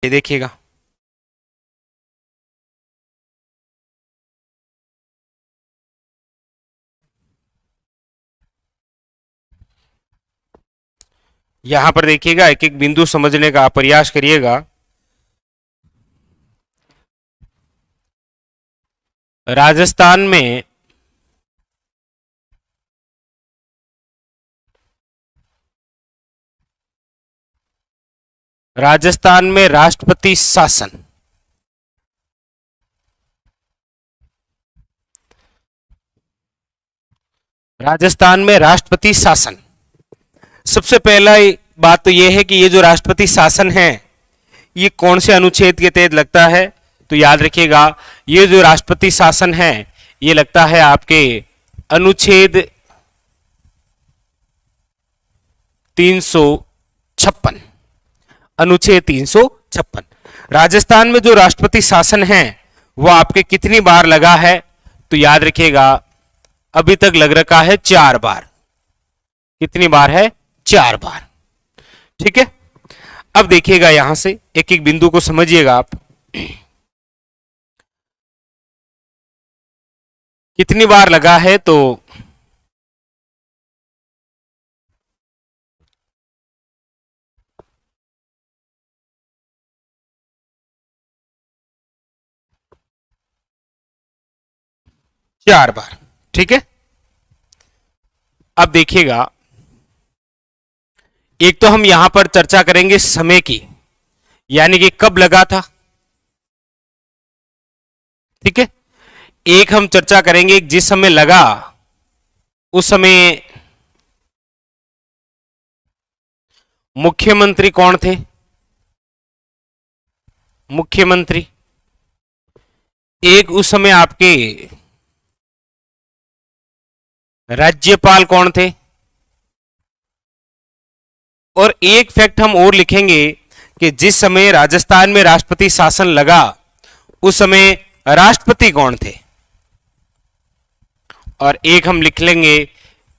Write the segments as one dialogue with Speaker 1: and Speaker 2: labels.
Speaker 1: ये देखिएगा, यहां पर देखिएगा, एक एक बिंदु समझने का प्रयास करिएगा। राजस्थान में राष्ट्रपति शासन, राजस्थान में राष्ट्रपति शासन। सबसे पहला बात तो यह है कि ये जो राष्ट्रपति शासन है ये कौन से अनुच्छेद के तहत लगता है। तो याद रखिएगा, ये जो राष्ट्रपति शासन है ये लगता है आपके अनुच्छेद 356, अनुच्छेद 356। राजस्थान में जो राष्ट्रपति शासन है वो आपके कितनी बार लगा है, तो याद रखिएगा अभी तक लग रखा है 4 बार। कितनी बार है? 4 बार। ठीक है, अब देखिएगा यहां से एक एक बिंदु को समझिएगा आप। कितनी बार लगा है, तो चार बार। ठीक है, अब देखिएगा, एक तो हम यहां पर चर्चा करेंगे समय की, यानी कि कब लगा था। ठीक है, एक हम चर्चा करेंगे जिस समय लगा उस समय मुख्यमंत्री कौन थे। मुख्यमंत्री। एक उस समय आपके राज्यपाल कौन थे। और एक फैक्ट हम और लिखेंगे कि जिस समय राजस्थान में राष्ट्रपति शासन लगा उस समय राष्ट्रपति कौन थे। और एक हम लिख लेंगे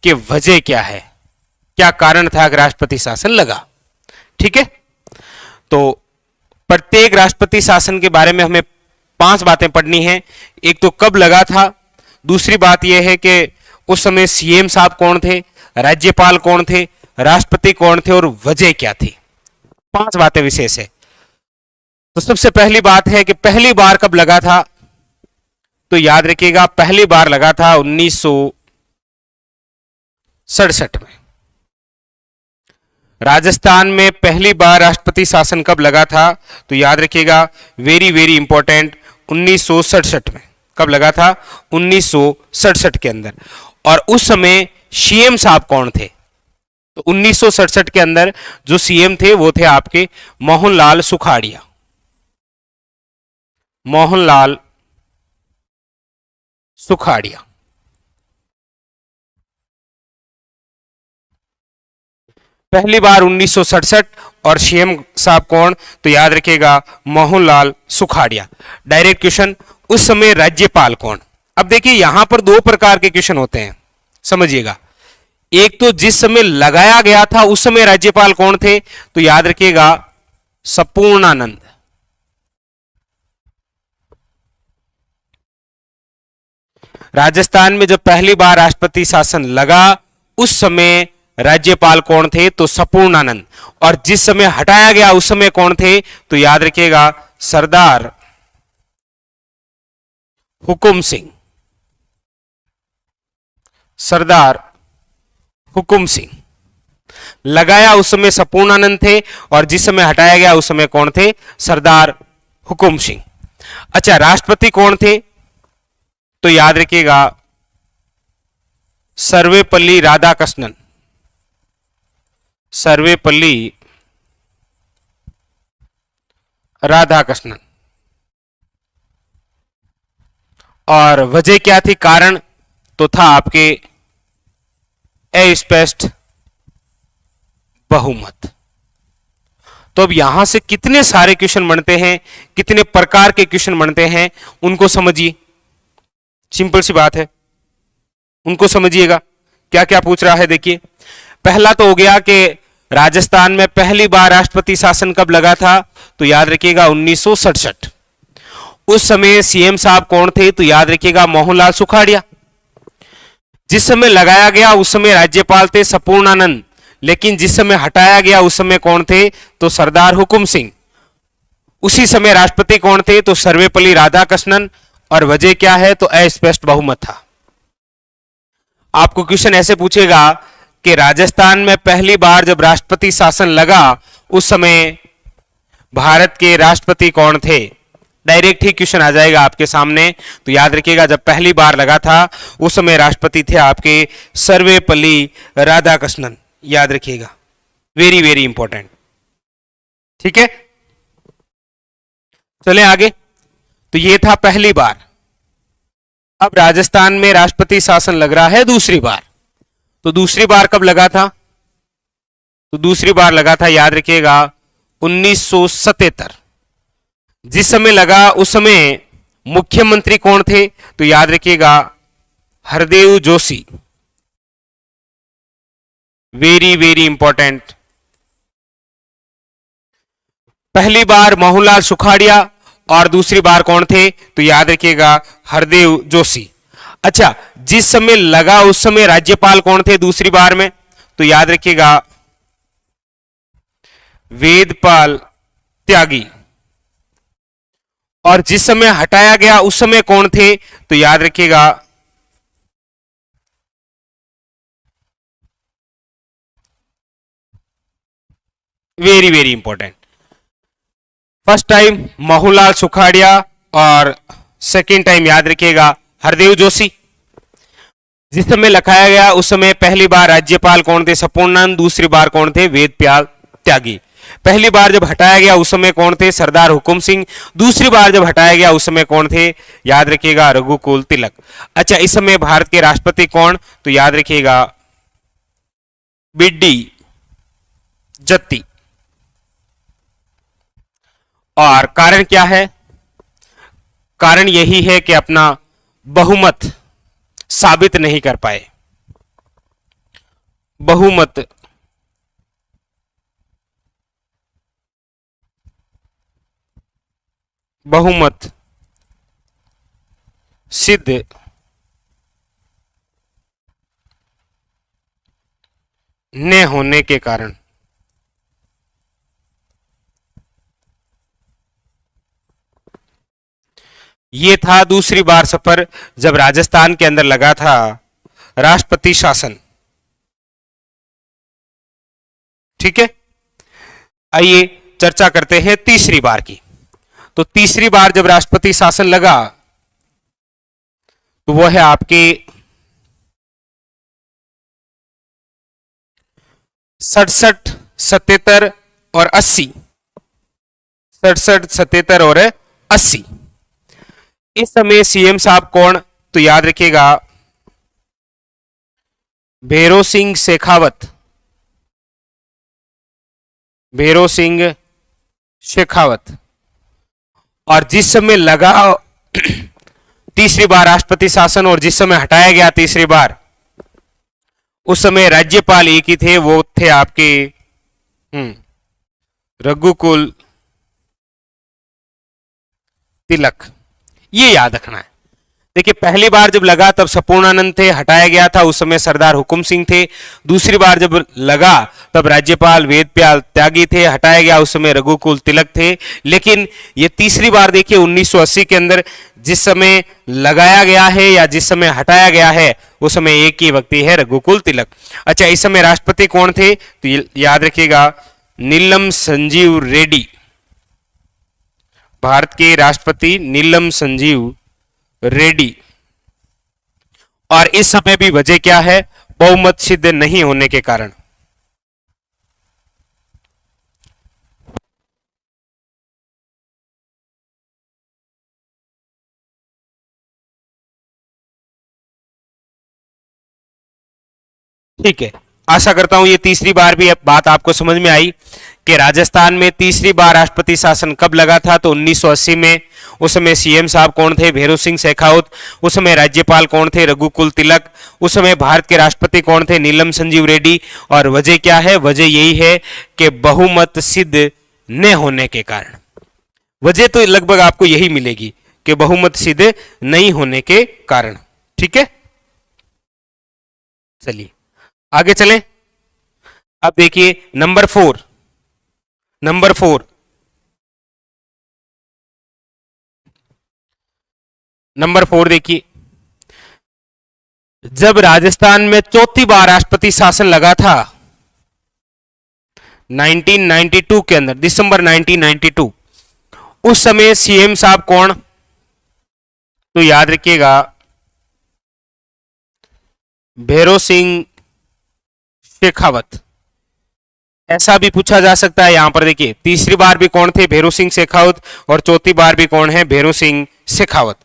Speaker 1: कि वजह क्या है, क्या कारण था कि राष्ट्रपति शासन लगा। ठीक है, तो प्रत्येक राष्ट्रपति शासन के बारे में हमें 5 बातें पढ़नी है। एक तो कब लगा था, दूसरी बात यह है कि उस समय सीएम साहब कौन थे, राज्यपाल कौन थे, राष्ट्रपति कौन थे और वजह क्या थी। 5 बातें विशेष है। तो सबसे पहली बात है कि पहली बार कब लगा था, तो याद रखिएगा पहली बार लगा था 1967 में। राजस्थान में पहली बार राष्ट्रपति शासन कब लगा था, तो याद रखिएगा वेरी वेरी इंपॉर्टेंट, 1967 में। कब लगा था? 1967 के अंदर। और उस समय सीएम साहब कौन थे, तो 1967 के अंदर जो सीएम थे वो थे आपके मोहनलाल सुखाड़िया। मोहनलाल सुखाड़िया। पहली बार 1967 और सीएम साहब कौन, तो याद रखिएगा मोहनलाल सुखाड़िया। डायरेक्ट क्वेश्चन, उस समय राज्यपाल कौन। अब देखिए यहां पर 2 प्रकार के क्वेश्चन होते हैं, समझिएगा। एक तो जिस समय लगाया गया था उस समय राज्यपाल कौन थे, तो याद रखिएगा संपूर्णानंद। राजस्थान में जब पहली बार राष्ट्रपति शासन लगा उस समय राज्यपाल कौन थे, तो संपूर्णानंद। और जिस समय हटाया गया उस समय कौन थे, तो याद रखिएगा सरदार हुकुम सिंह। सरदार हुकुम सिंह। लगाया उस समय संपूर्णानंद थे और जिस समय हटाया गया उस समय कौन थे, सरदार हुकुम सिंह। अच्छा, राष्ट्रपति कौन थे, तो याद रखिएगा सर्वेपल्ली राधाकृष्णन। सर्वेपल्ली राधाकृष्णन। और वजह क्या थी, कारण तो था आपके अस्पष्ट बहुमत। तो अब यहां से कितने सारे क्वेश्चन बनते हैं, कितने प्रकार के क्वेश्चन बनते हैं, उनको समझिए। सिंपल सी बात है, उनको समझिएगा क्या क्या पूछ रहा है। देखिए, पहला तो हो गया कि राजस्थान में पहली बार राष्ट्रपति शासन कब लगा था? तो याद रखिएगा 1967। उस समय सीएम साहब कौन थे? तो याद रखिएगा मोहनलाल सुखाड़िया। जिस समय लगाया गया उस समय राज्यपाल थे संपूर्णानंद, लेकिन जिस समय हटाया गया उस समय कौन थे? तो सरदार हुकुम सिंह। उसी समय राष्ट्रपति कौन थे? तो सर्वपल्ली राधाकृष्णन। और वजह क्या है? तो अस्पष्ट बहुमत था। आपको क्वेश्चन ऐसे पूछेगा कि राजस्थान में पहली बार जब राष्ट्रपति शासन लगा उस समय भारत के राष्ट्रपति कौन थे? डायरेक्ट ही क्वेश्चन आ जाएगा आपके सामने। तो याद रखिएगा जब पहली बार लगा था उस समय राष्ट्रपति थे आपके सर्वपल्ली राधाकृष्णन। याद रखिएगा, वेरी वेरी इंपॉर्टेंट। ठीक है, चलें आगे। तो ये था पहली बार। अब राजस्थान में राष्ट्रपति शासन लग रहा है दूसरी बार। तो दूसरी बार कब लगा था? तो दूसरी बार लगा था याद रखिएगा 1977। जिस समय लगा उस समय मुख्यमंत्री कौन थे? तो याद रखिएगा Hardev Joshi. Very very important. पहली बार मोहनलाल सुखाड़िया और दूसरी बार कौन थे? तो याद रखिएगा हरदेव जोशी। अच्छा, जिस समय लगा उस समय राज्यपाल कौन थे दूसरी बार में? तो याद रखिएगा वेदपाल त्यागी। और जिस समय हटाया गया उस समय कौन थे? तो याद रखिएगा very very important. First time Mohanlal Sukhadia और सेकेंड टाइम याद रखिएगा हरदेव जोशी। जिस समय लिखाया गया उस समय पहली बार राज्यपाल कौन थे? संपूर्णानंद। दूसरी बार कौन थे? वेदपाल त्यागी। पहली बार जब हटाया गया उस समय कौन थे? सरदार हुकुम सिंह। दूसरी बार जब हटाया गया उस समय कौन थे? याद रखिएगा रघुकुल तिलक। अच्छा, इस समय भारत के राष्ट्रपति कौन? तो याद रखिएगा बिड्डी जत्ती। और कारण क्या है? कारण यही है कि अपना बहुमत साबित नहीं कर पाए। बहुमत बहुमत सिद्ध न होने के कारण ये था दूसरी बार सफर जब राजस्थान के अंदर लगा था राष्ट्रपति शासन। ठीक है, आइए चर्चा करते हैं तीसरी बार की। तो तीसरी बार जब राष्ट्रपति शासन लगा तो वो है आपके 67, 77 और 80। 67, 77 और 80। इस समय सीएम साहब कौन? तो याद रखिएगा भैरों सिंह शेखावत। भैरों सिंह शेखावत। और जिस समय लगा तीसरी बार राष्ट्रपति शासन और जिस समय हटाया गया तीसरी बार उस समय राज्यपाल एक ही थे, वो थे आपके रघुकुल तिलक। ये याद रखना है। देखिए, पहली बार जब लगा तब संपूर्णानंद थे, हटाया गया था उस समय सरदार हुकुम सिंह थे। दूसरी बार जब लगा तब राज्यपाल वेदपाल त्यागी थे, हटाया गया उस समय रघुकुल तिलक थे। लेकिन ये तीसरी बार देखिए 1980 के अंदर जिस समय लगाया गया है या जिस समय हटाया गया है उस समय एक ही व्यक्ति है, रघुकुल तिलक। अच्छा, इस समय राष्ट्रपति कौन थे? तो याद रखिएगा नीलम संजीव रेड्डी। भारत के राष्ट्रपति नीलम संजीव रेड्डी। और इस समय भी वजह क्या है? बहुमत सिद्ध नहीं होने के कारण। ठीक है, आशा करता हूं ये तीसरी बार भी बात आपको समझ में आई कि राजस्थान में तीसरी बार राष्ट्रपति शासन कब लगा था, तो 1980 में। उस समय सीएम साहब कौन थे, भैरों सिंह शेखावत। उस समय राज्यपाल कौन थे, रघुकुल तिलक। उस समय भारत के राष्ट्रपति कौन थे, नीलम संजीव रेड्डी। और वजह क्या है, वजह यही है कि बहुमत सिद्ध न होने के कारण। वजह तो लगभग आपको यही मिलेगी कि बहुमत सिद्ध नहीं होने के कारण। ठीक है, चलिए आगे चलें। अब देखिए नंबर 4, नंबर 4, नंबर 4 देखिए, जब राजस्थान में चौथी बार राष्ट्रपति शासन लगा था 1992 के अंदर, दिसंबर 1992, उस समय सीएम साहब कौन, तो याद रखिएगा भैरों सिंह शेखावत। ऐसा भी पूछा जा सकता है यहां पर, देखिए तीसरी बार भी कौन थे, भैरों सिंह शेखावत, और चौथी बार भी कौन है, भैरों सिंह शेखावत।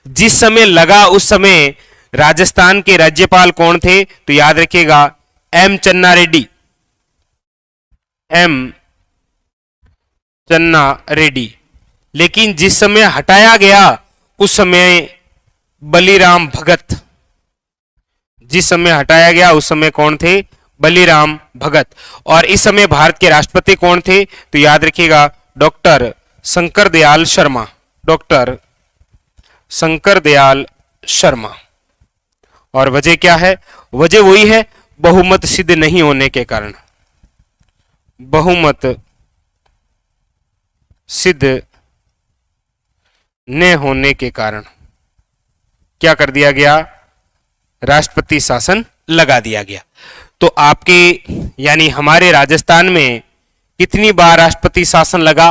Speaker 1: जिस समय लगा उस समय राजस्थान के राज्यपाल कौन थे, तो याद रखिएगा एम चन्ना रेड्डी, एम चन्ना रेड्डी। लेकिन जिस समय हटाया गया उस समय बलीराम भगत, जिस समय हटाया गया उस समय कौन थे, बलीराम भगत। और इस समय भारत के राष्ट्रपति कौन थे, तो याद रखिएगा डॉक्टर शंकर दयाल शर्मा, डॉक्टर शंकर दयाल शर्मा। और वजह क्या है, वजह वही है बहुमत सिद्ध नहीं होने के कारण, बहुमत सिद्ध न होने के कारण क्या कर दिया गया, राष्ट्रपति शासन लगा दिया गया। तो आपके यानी हमारे राजस्थान में कितनी बार राष्ट्रपति शासन लगा।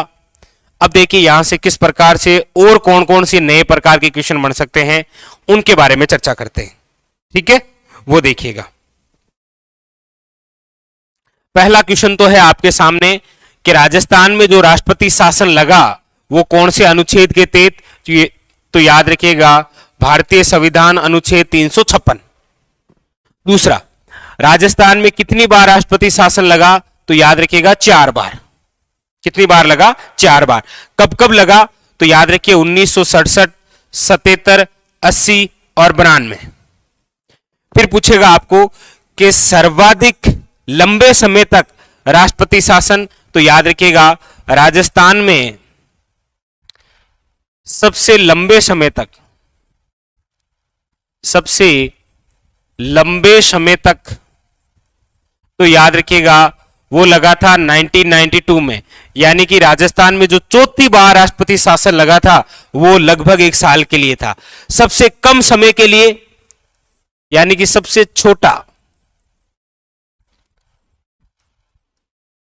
Speaker 1: अब देखिए यहां से किस प्रकार से और कौन कौन से नए प्रकार के क्वेश्चन बन सकते हैं उनके बारे में चर्चा करते हैं। ठीक है, वो देखिएगा। पहला क्वेश्चन तो है आपके सामने कि राजस्थान में जो राष्ट्रपति शासन लगा वो कौन से अनुच्छेद के तहत, तो याद रखिएगा भारतीय संविधान अनुच्छेद 356। दूसरा, राजस्थान में कितनी बार राष्ट्रपति शासन लगा, तो याद रखिएगा 4 बार। कितनी बार लगा, 4 बार। कब कब लगा, तो याद रखिए 1967, 77, 80 और 92। फिर पूछेगा आपको कि सर्वाधिक लंबे समय तक राष्ट्रपति शासन, तो याद रखिएगा राजस्थान में सबसे लंबे समय तक, सबसे लंबे समय तक, तो याद रखिएगा वो लगा था 1992 में। यानी कि राजस्थान में जो चौथी बार राष्ट्रपति शासन लगा था वो लगभग 1 साल के लिए था। सबसे कम समय के लिए यानी कि सबसे छोटा,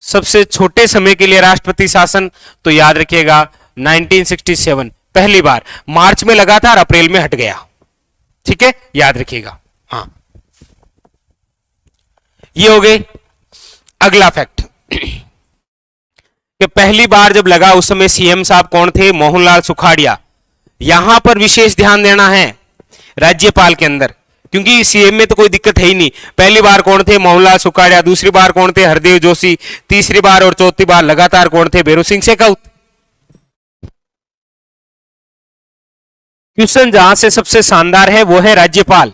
Speaker 1: सबसे छोटे समय के लिए राष्ट्रपति शासन, तो याद रखिएगा 1967 पहली बार मार्च में लगा था और अप्रैल में हट गया। ठीक है, याद रखिएगा। हाँ, ये हो गई। अगला फैक्ट कि पहली बार जब लगा उस समय सीएम साहब कौन थे, मोहनलाल सुखाड़िया। यहां पर विशेष ध्यान देना है राज्यपाल के अंदर, क्योंकि सीएम में तो कोई दिक्कत है ही नहीं। पहली बार कौन थे, मोहनलाल सुखाड़िया। दूसरी बार कौन थे, हरदेव जोशी। तीसरी बार और चौथी बार लगातार कौन थे, भैरों सिंह शेखावत। क्वेश्चन जहां से सबसे शानदार है वो है राज्यपाल।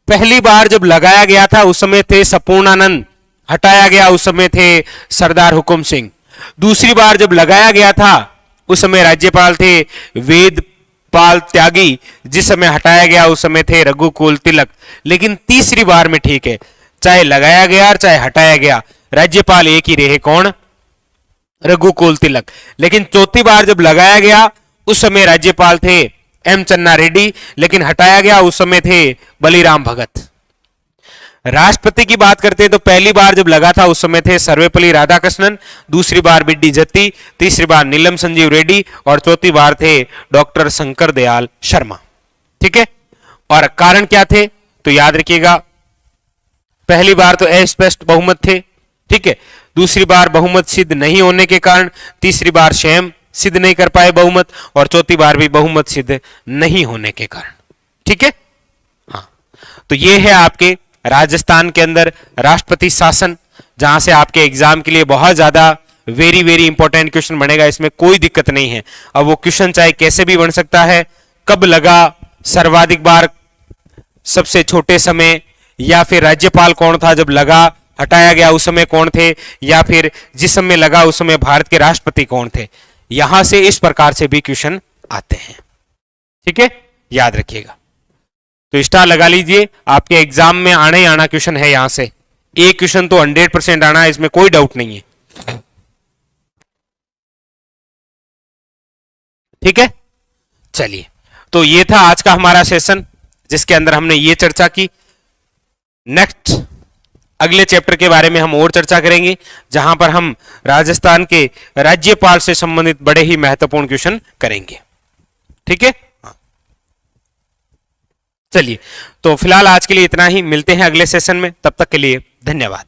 Speaker 1: पहली बार जब लगाया गया था उस समय थे संपूर्णानंद, हटाया गया उस समय थे सरदार हुकुम सिंह। दूसरी बार जब लगाया गया था उस समय राज्यपाल थे वेदपाल त्यागी, जिस समय हटाया गया उस समय थे रघुकुल तिलक। लेकिन तीसरी बार में ठीक है, चाहे लगाया गया और चाहे हटाया गया, राज्यपाल एक ही रहे, कौन, रघुकुल तिलक। लेकिन चौथी बार जब लगाया गया उस समय राज्यपाल थे एम चन्ना रेड्डी, लेकिन हटाया गया उस समय थे बलीराम भगत। राष्ट्रपति की बात करते हैं तो पहली बार जब लगा था उस समय थे सर्वपल्ली राधाकृष्णन, दूसरी बार बिड्डी जत्ती, तीसरी बार नीलम संजीव रेड्डी और चौथी बार थे डॉक्टर शंकर दयाल शर्मा। ठीक है, और कारण क्या थे, तो याद रखिएगा पहली बार तो अस्पष्ट बहुमत थे। ठीक है, दूसरी बार बहुमत सिद्ध नहीं होने के कारण, तीसरी बार स्वयं सिद्ध नहीं कर पाए बहुमत, और चौथी बार भी बहुमत सिद्ध नहीं होने के कारण। ठीक है, हाँ, तो ये है आपके राजस्थान के अंदर राष्ट्रपति शासन, जहां से आपके एग्जाम के लिए बहुत ज्यादा वेरी वेरी इंपॉर्टेंट क्वेश्चन बनेगा, इसमें कोई दिक्कत नहीं है। अब वो क्वेश्चन चाहे कैसे भी बन सकता है, कब लगा सर्वाधिक बार, सबसे छोटे समय, या फिर राज्यपाल कौन था जब लगा, हटाया गया उस समय कौन थे, या फिर जिस समय लगा उस समय भारत के राष्ट्रपति कौन थे, यहां से इस प्रकार से भी क्वेश्चन आते हैं। ठीक है, याद रखिएगा। तो स्टार लगा लीजिए, आपके एग्जाम में आना ही आना क्वेश्चन है। यहां से एक क्वेश्चन तो 100% आना है, इसमें कोई डाउट नहीं है। ठीक है, चलिए, तो ये था आज का हमारा सेशन, जिसके अंदर हमने ये चर्चा की। नेक्स्ट अगले चैप्टर के बारे में हम और चर्चा करेंगे, जहां पर हम राजस्थान के राज्यपाल से संबंधित बड़े ही महत्वपूर्ण क्वेश्चन करेंगे। ठीक है, चलिए, तो फिलहाल आज के लिए इतना ही। मिलते हैं अगले सेशन में, तब तक के लिए धन्यवाद।